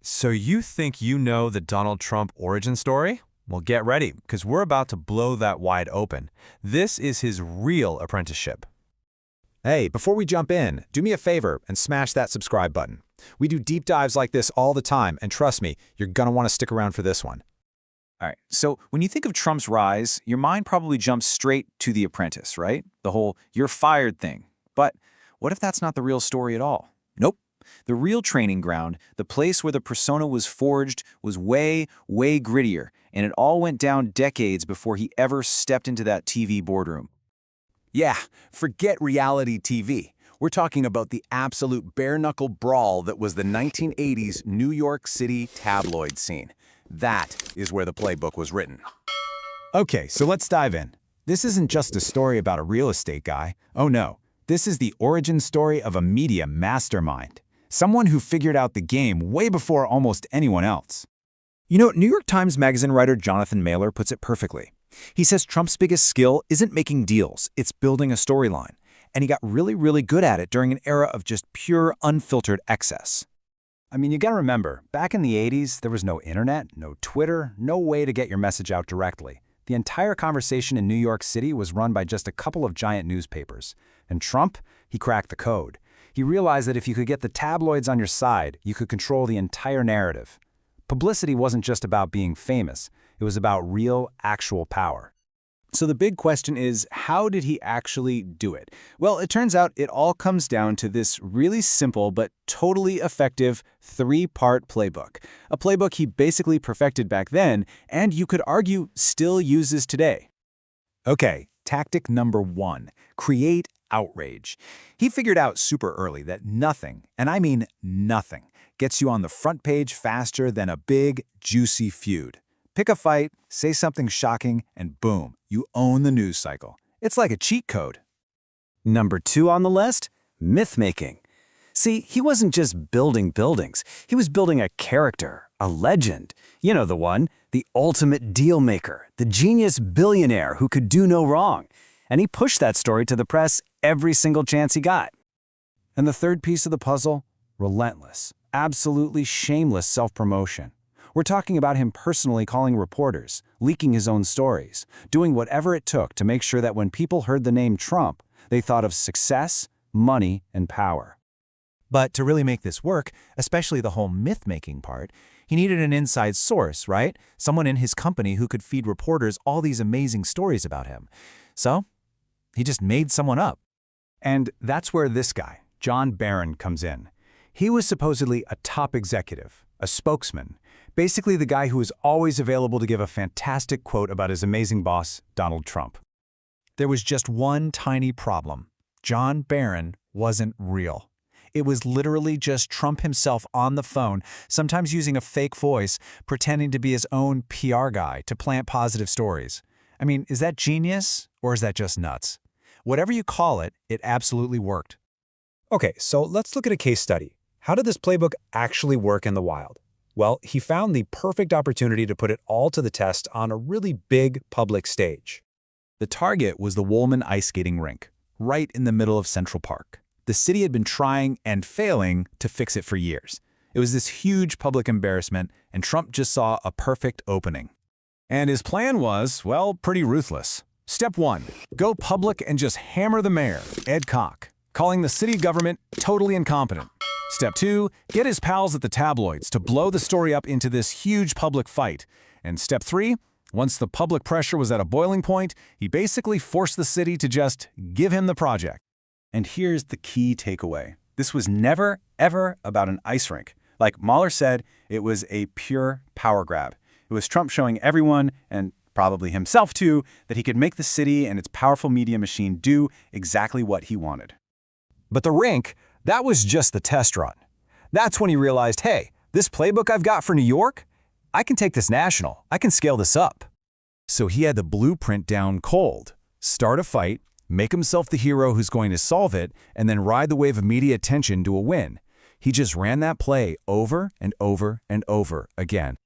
So you think you know the Donald Trump origin story? Well, get ready, because we're about to blow that wide open. This is his real apprenticeship. Hey, before we jump in, do me a favor and smash that subscribe button. We do deep dives like this all the time, and trust me, you're gonna want to stick around for this one. All right, so when you think of Trump's rise, your mind probably jumps straight to The Apprentice, right? The whole "you're fired" thing. But what if that's not the real story at all? Nope. The real training ground, the place where the persona was forged, was way, way grittier, and it all went down decades before he ever stepped into that TV boardroom. Yeah, forget reality TV. We're talking about the absolute bare-knuckle brawl that was the 1980s New York City tabloid scene. That is where the playbook was written. Okay, so let's dive in. This isn't just a story about a real estate guy. Oh no, this is the origin story of a media mastermind. Someone who figured out the game way before almost anyone else. You know, New York Times Magazine writer Jonathan Mahler puts it perfectly. He says Trump's biggest skill isn't making deals, it's building a storyline. And he got really, really good at it during an era of just pure, unfiltered excess. I mean, you gotta remember, back in the 80s, there was no internet, no Twitter, no way to get your message out directly. The entire conversation in New York City was run by just a couple of giant newspapers. And Trump, he cracked the code. He realized that if you could get the tabloids on your side, you could control the entire narrative. Publicity wasn't just about being famous. It was about real, actual power. So the big question is, how did he actually do it? Well, it turns out it all comes down to this really simple but totally effective three-part playbook. A playbook he basically perfected back then, and you could argue still uses today. Okay, tactic number 1, create outrage. He figured out super early that nothing, and I mean nothing, gets you on the front page faster than a big, juicy feud. Pick a fight, say something shocking, and boom, you own the news cycle. It's like a cheat code. Number 2 on the list, mythmaking. See, he wasn't just building buildings. He was building a character, a legend. You know the one, the ultimate deal maker, the genius billionaire who could do no wrong. And he pushed that story to the press every single chance he got. And the third piece of the puzzle, relentless, absolutely shameless self-promotion. We're talking about him personally calling reporters, leaking his own stories, doing whatever it took to make sure that when people heard the name Trump, they thought of success, money, and power. But to really make this work, especially the whole myth-making part, he needed an inside source, right? Someone in his company who could feed reporters all these amazing stories about him. So he just made someone up. And that's where this guy, John Barron, comes in. He was supposedly a top executive, a spokesman, basically the guy who was always available to give a fantastic quote about his amazing boss, Donald Trump. There was just one tiny problem. John Barron wasn't real. It was literally just Trump himself on the phone, sometimes using a fake voice, pretending to be his own PR guy to plant positive stories. I mean, is that genius or is that just nuts? Whatever you call it, it absolutely worked. Okay, so let's look at a case study. How did this playbook actually work in the wild? Well, he found the perfect opportunity to put it all to the test on a really big public stage. The target was the Wollman ice skating rink, right in the middle of Central Park. The city had been trying and failing to fix it for years. It was this huge public embarrassment, and Trump just saw a perfect opening. And his plan was, well, pretty ruthless. Step 1, go public and just hammer the mayor, Ed Koch, calling the city government totally incompetent. Step 2, get his pals at the tabloids to blow the story up into this huge public fight. And step 3, once the public pressure was at a boiling point, he basically forced the city to just give him the project. And here's the key takeaway. This was never, ever about an ice rink. Like Mahler said, it was a pure power grab. It was Trump showing everyone, and probably himself too, that he could make the city and its powerful media machine do exactly what he wanted. But the rink, that was just the test run. That's when he realized, hey, this playbook I've got for New York, I can take this national. I can scale this up. So he had the blueprint down cold. Start a fight, make himself the hero who's going to solve it, and then ride the wave of media attention to a win. He just ran that play over and over and over again.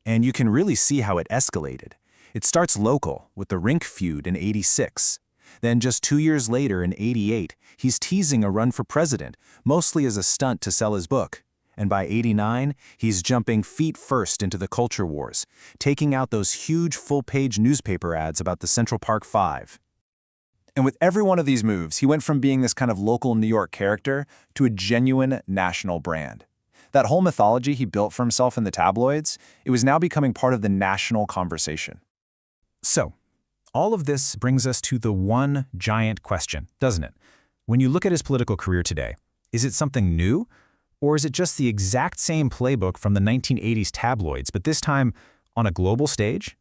And you can really see how it escalated. It starts local with the rink feud in '86. Then just 2 years later in '88, he's teasing a run for president, mostly as a stunt to sell his book. And by 89, he's jumping feet first into the culture wars, taking out those huge full-page newspaper ads about the Central Park Five. And with every one of these moves, he went from being this kind of local New York character to a genuine national brand. That whole mythology he built for himself in the tabloids, it was now becoming part of the national conversation. So, all of this brings us to the one giant question, doesn't it? When you look at his political career today, is it something new? Or is it just the exact same playbook from the 1980s tabloids, but this time on a global stage?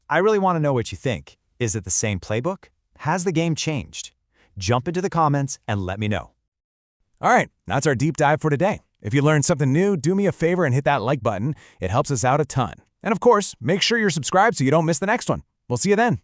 I really want to know what you think. Is it the same playbook? Has the game changed? Jump into the comments and let me know. All right, that's our deep dive for today. If you learned something new, do me a favor and hit that like button. It helps us out a ton. And of course, make sure you're subscribed so you don't miss the next one. We'll see you then.